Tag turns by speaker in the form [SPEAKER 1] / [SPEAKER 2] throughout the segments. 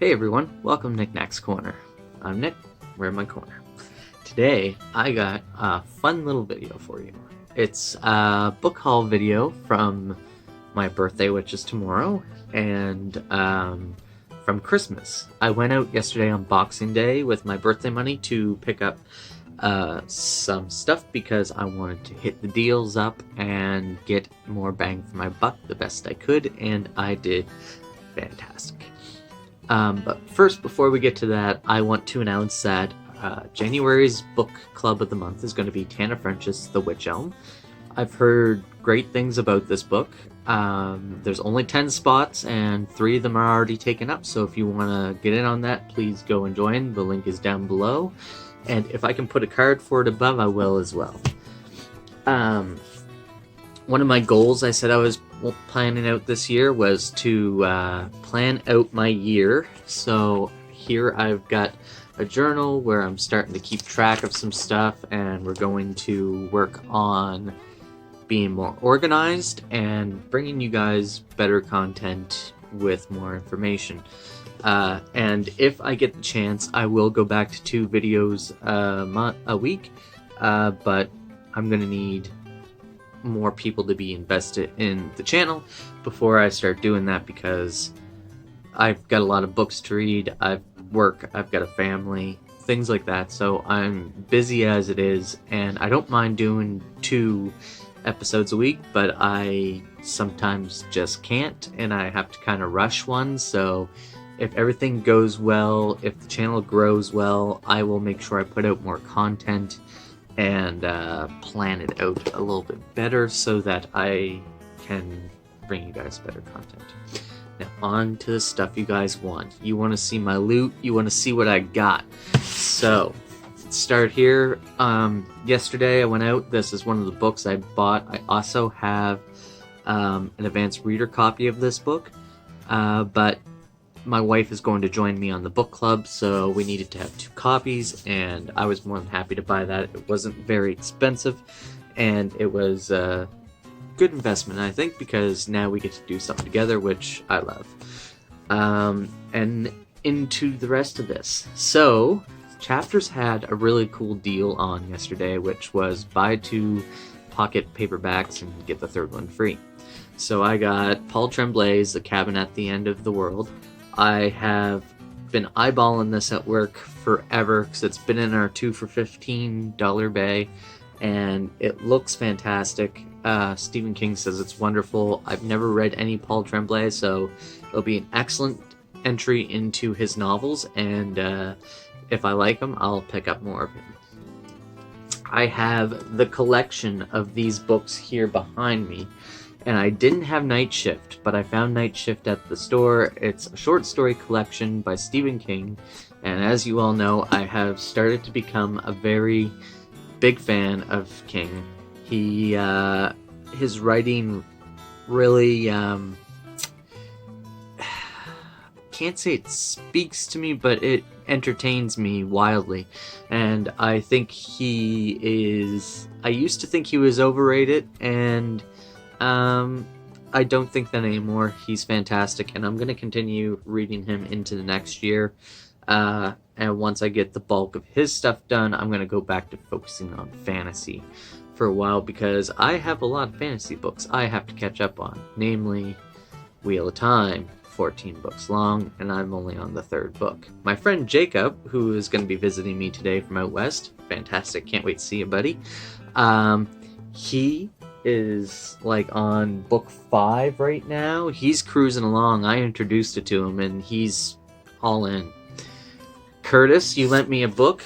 [SPEAKER 1] Hey everyone, welcome to Knickknack's Corner. I'm Nick, we're in my corner. Today, I got a fun little video for you. It's a book haul video from my birthday, which is tomorrow, and from Christmas. I went out yesterday on Boxing Day with my birthday money to pick up some stuff because I wanted to hit the deals up and get more bang for my buck the best I could, and I did fantastic. But first, before we get to that, I want to announce that January's book club of the month is going to be Tana French's The Witch Elm. I've heard great things about this book. There's only 10 spots and 3 of them are already taken up, so if you want to get in on that, please go and join. The link is down below, and if I can put a card for it above, I will as well. One of my goals I said I was planning out this year was to plan out my year. So here I've got a journal where I'm starting to keep track of some stuff, and we're going to work on being more organized and bringing you guys better content with more information. And if I get the chance, I will go back to 2 videos a week, but I'm going to need more people to be invested in the channel before I start doing that, because I've got a lot of books to read, I've got a family, things like that, so I'm busy as it is, and I don't mind doing 2 episodes a week, but I sometimes just can't, and I have to kind of rush one. So if everything goes well, if the channel grows well, I will make sure I put out more content and plan it out a little bit better so that I can bring you guys better content. Now on to the stuff you guys want. You want to see my loot, you want to see what I got. So let's start here. Yesterday I went out, this is one of the books I bought. I also have an advanced reader copy of this book, but my wife is going to join me on the book club, so we needed to have 2 copies, and I was more than happy to buy that. It wasn't very expensive, and it was a good investment, I think, because now we get to do something together, which I love. And into the rest of this. So, Chapters had a really cool deal on yesterday, which was buy 2 pocket paperbacks and get the 3rd one free. So I got Paul Tremblay's The Cabin at the End of the World. I have been eyeballing this at work forever because it's been in our 2 for $15 bay, and it looks fantastic. Stephen King says it's wonderful. I've never read any Paul Tremblay, so it'll be an excellent entry into his novels, and if I like them, I'll pick up more of him. I have the collection of these books here behind me, and I didn't have Night Shift, but I found Night Shift at the store. It's a short story collection by Stephen King, and as you all know, I have started to become a very big fan of King. His writing really, can't say it speaks to me, but it entertains me wildly, and I think I used to think he was overrated, and I don't think that anymore. He's fantastic, and I'm going to continue reading him into the next year. And once I get the bulk of his stuff done, I'm going to go back to focusing on fantasy for a while, because I have a lot of fantasy books I have to catch up on, namely Wheel of Time, 14 books long, and I'm only on the 3rd book. My friend Jacob, who is going to be visiting me today from out west, fantastic, can't wait to see you, buddy. He is like on book 5 right now. He's cruising along. I introduced it to him and he's all in. Curtis, you lent me a book,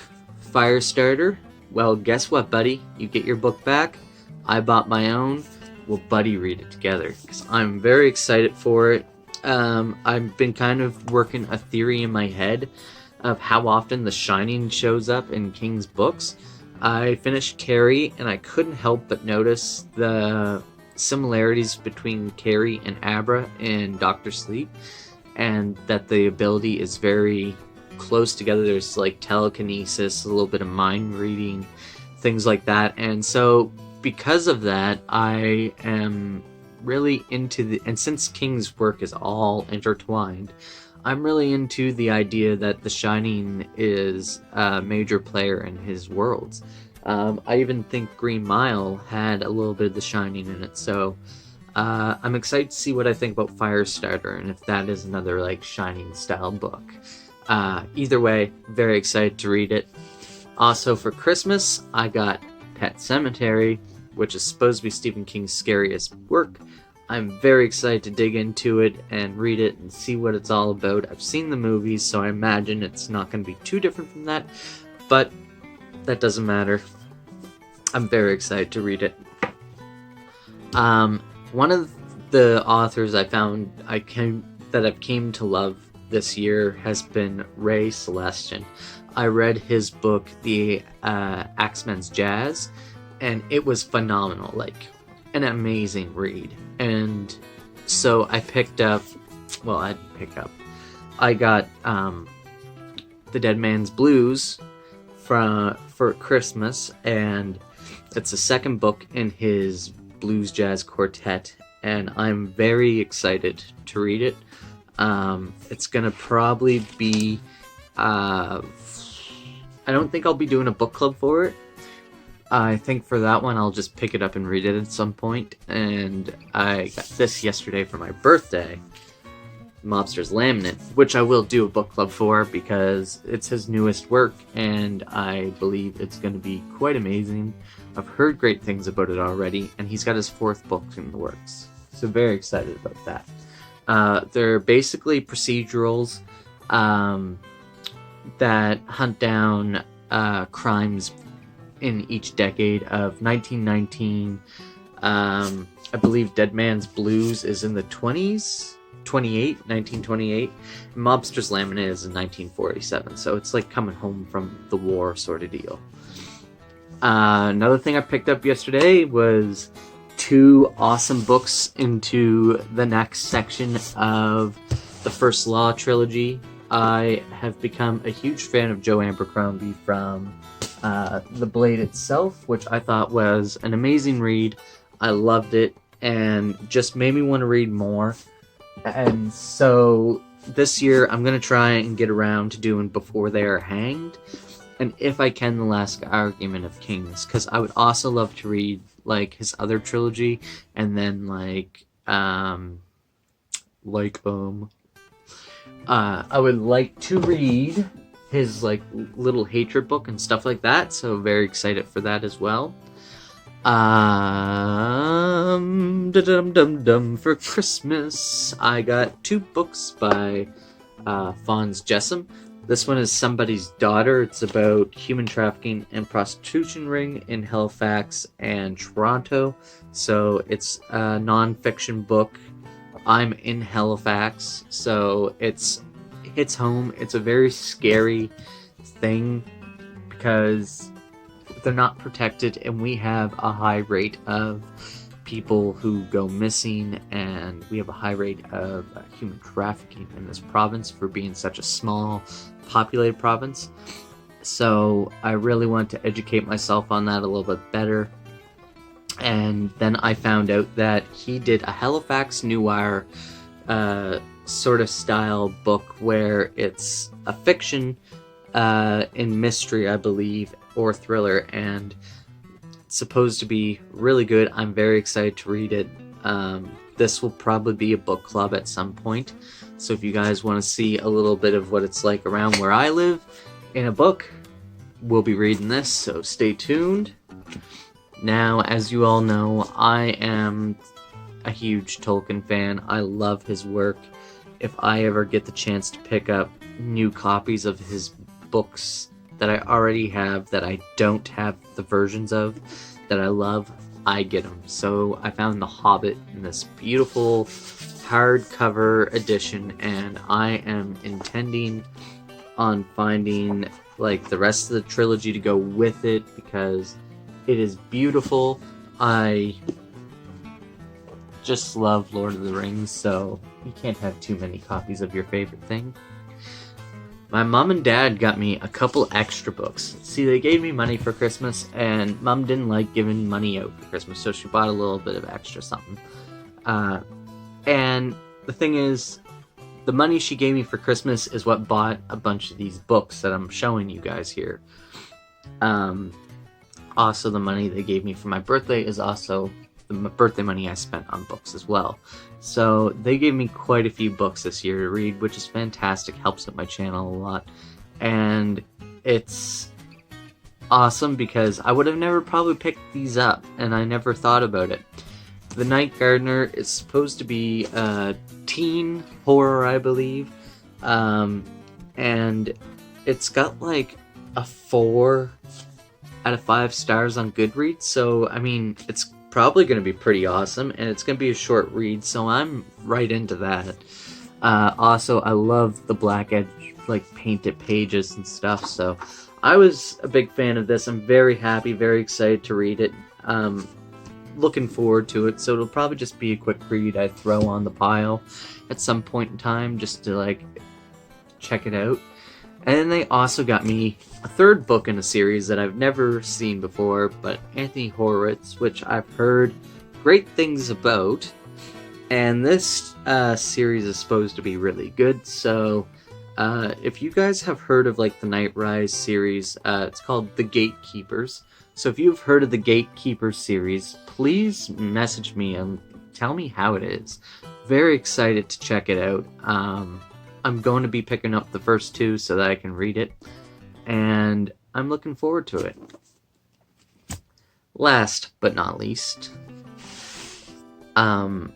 [SPEAKER 1] Firestarter. Well, guess what, buddy? You get your book back. I bought my own. We'll buddy read it together because I'm very excited for it. I've been kind of working a theory in my head of how often The Shining shows up in King's books. I finished Carrie, and I couldn't help but notice the similarities between Carrie and Abra in Doctor Sleep, and that the ability is very close together. There's like telekinesis, a little bit of mind reading, things like that, and so because of that, I am really into and since King's work is all intertwined, I'm really into the idea that The Shining is a major player in his worlds. I even think Green Mile had a little bit of The Shining in it, so I'm excited to see what I think about Firestarter and if that is another like Shining style book. Either way, very excited to read it. Also for Christmas, I got Pet Sematary, which is supposed to be Stephen King's scariest work. I'm very excited to dig into it and read it and see what it's all about. I've seen the movies, so I imagine it's not going to be too different from that, but that doesn't matter. I'm very excited to read it. One of the authors I found that I've came to love this year has been Ray Celestion. I read his book, The Axeman's Jazz, and it was phenomenal, like an amazing read. And so I got The Dead Man's Blues for Christmas, and it's the second book in his blues jazz quartet, and I'm very excited to read it. It's gonna probably be I don't think I'll be doing a book club for it. I think for that one I'll just pick it up and read it at some point, and I got this yesterday for my birthday, Mobsters Laminate, which I will do a book club for because it's his newest work and I believe it's going to be quite amazing. I've heard great things about it already, and he's got his 4th book in the works, so very excited about that. They're basically procedurals that hunt down crimes in each decade of 1919. I believe Dead Man's Blues is in the 1928. Mobsters Laminate is in 1947, so it's like coming home from the war sort of deal. Another thing I picked up yesterday was 2 awesome books into the next section of the First Law trilogy. I have become a huge fan of Joe Abercrombie from The Blade itself, which I thought was an amazing read. I loved it and just made me want to read more. And so this year I'm going to try and get around to doing Before They Are Hanged, and if I can, The Last Argument of Kings, because I would also love to read like his other trilogy, and then I would like to read his like little hatred book and stuff like that, so very excited for that as well. For Christmas, I got 2 books by Fons Jessam. This one is Somebody's Daughter. It's about human trafficking and prostitution ring in Halifax and Toronto. So it's a non-fiction book. I'm in Halifax, so it hits home. It's a very scary thing because they're not protected, and we have a high rate of people who go missing, and we have a high rate of human trafficking in this province for being such a small populated province. So I really want to educate myself on that a little bit better. And then I found out that he did a Halifax Noir sort of style book where it's a fiction in mystery, I believe, or thriller, and it's supposed to be really good. I'm very excited to read it. This will probably be a book club at some point, so if you guys want to see a little bit of what it's like around where I live in a book, we'll be reading this, so stay tuned. Now, as you all know, I am a huge Tolkien fan. I love his work. If I ever get the chance to pick up new copies of his books that I already have, that I don't have the versions of, that I love, I get them. So I found The Hobbit in this beautiful hardcover edition, and I am intending on finding like the rest of the trilogy to go with it because it is beautiful. I just love Lord of the Rings, so you can't have too many copies of your favorite thing. My mom and dad got me a couple extra books. See, they gave me money for Christmas, and mom didn't like giving money out for Christmas, so she bought a little bit of extra something. And the thing is, the money she gave me for Christmas is what bought a bunch of these books that I'm showing you guys here. Also, the money they gave me for my birthday is also the birthday money I spent on books as well. So they gave me quite a few books this year to read, which is fantastic, helps out my channel a lot. And it's awesome because I would have never probably picked these up, and I never thought about it. The Night Gardner is supposed to be a teen horror, I believe, and it's got like a 4 out of 5 stars on Goodreads, so I mean, it's probably going to be pretty awesome, and it's going to be a short read, so I'm right into that. Also, I love the black edge, like painted pages and stuff, so I was a big fan of this. I'm very happy, very excited to read it. Looking forward to it, so it'll probably just be a quick read I throw on the pile at some point in time just to like check it out. And then they also got me a third book in a series that I've never seen before, but Anthony Horowitz, which I've heard great things about. And this series is supposed to be really good, so if you guys have heard of like the Night Rise series, it's called The Gatekeepers. So if you've heard of the Gatekeepers series, please message me and tell me how it is. Very excited to check it out. I'm going to be picking up the first 2 so that I can read it, and I'm looking forward to it. Last but not least, I'm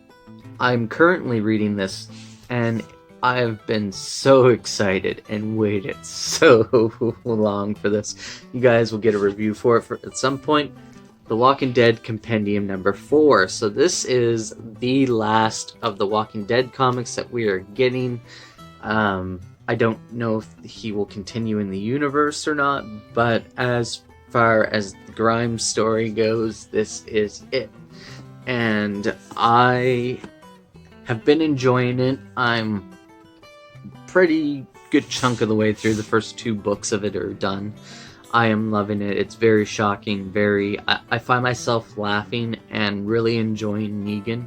[SPEAKER 1] currently reading this, and I've been so excited and waited so long for this. You guys will get a review for it at some point. The Walking Dead Compendium number 4. So this is the last of the Walking Dead comics that we are getting. I don't know if he will continue in the universe or not, but as far as the Grimes story goes, this is it. And I have been enjoying it. I'm pretty good chunk of the way through. The first 2 books of it are done. I am loving it. It's very shocking, I find myself laughing and really enjoying Negan.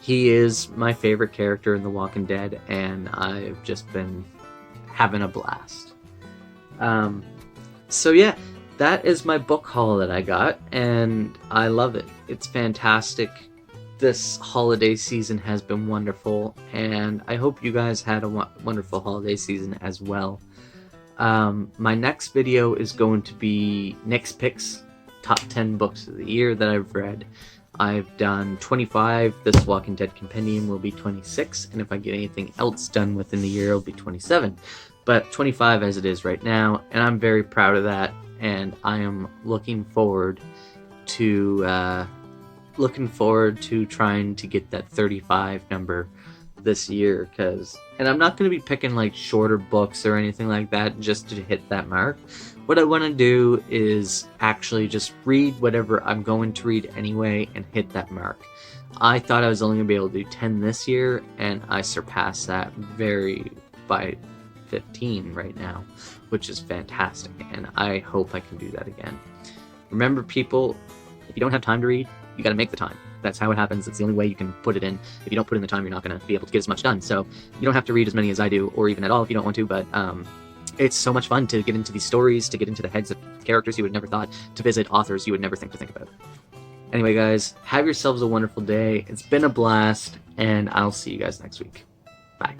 [SPEAKER 1] He is my favorite character in The Walking Dead, and I've just been having a blast. So yeah, that is my book haul that I got, and I love it. It's fantastic. This holiday season has been wonderful, and I hope you guys had a wonderful holiday season as well. My next video is going to be Nick's Picks, top 10 books of the year that I've read. I've done 25, this Walking Dead Compendium will be 26, and if I get anything else done within the year, it'll be 27. But 25 as it is right now, and I'm very proud of that, and I am looking forward to trying to get that 35 number this year, and I'm not going to be picking like shorter books or anything like that just to hit that mark. What I want to do is actually just read whatever I'm going to read anyway and hit that mark. I thought I was only going to be able to do 10 this year, and I surpassed that by 15 right now, which is fantastic, and I hope I can do that again. Remember, people, if you don't have time to read, you got to make the time. That's how it happens. It's the only way you can put it in. If you don't put in the time, you're not going to be able to get as much done. So you don't have to read as many as I do, or even at all if you don't want to, but it's so much fun to get into these stories, to get into the heads of characters you would never thought, to visit authors you would never think to think about. Anyway, guys, have yourselves a wonderful day. It's been a blast, and I'll see you guys next week. Bye.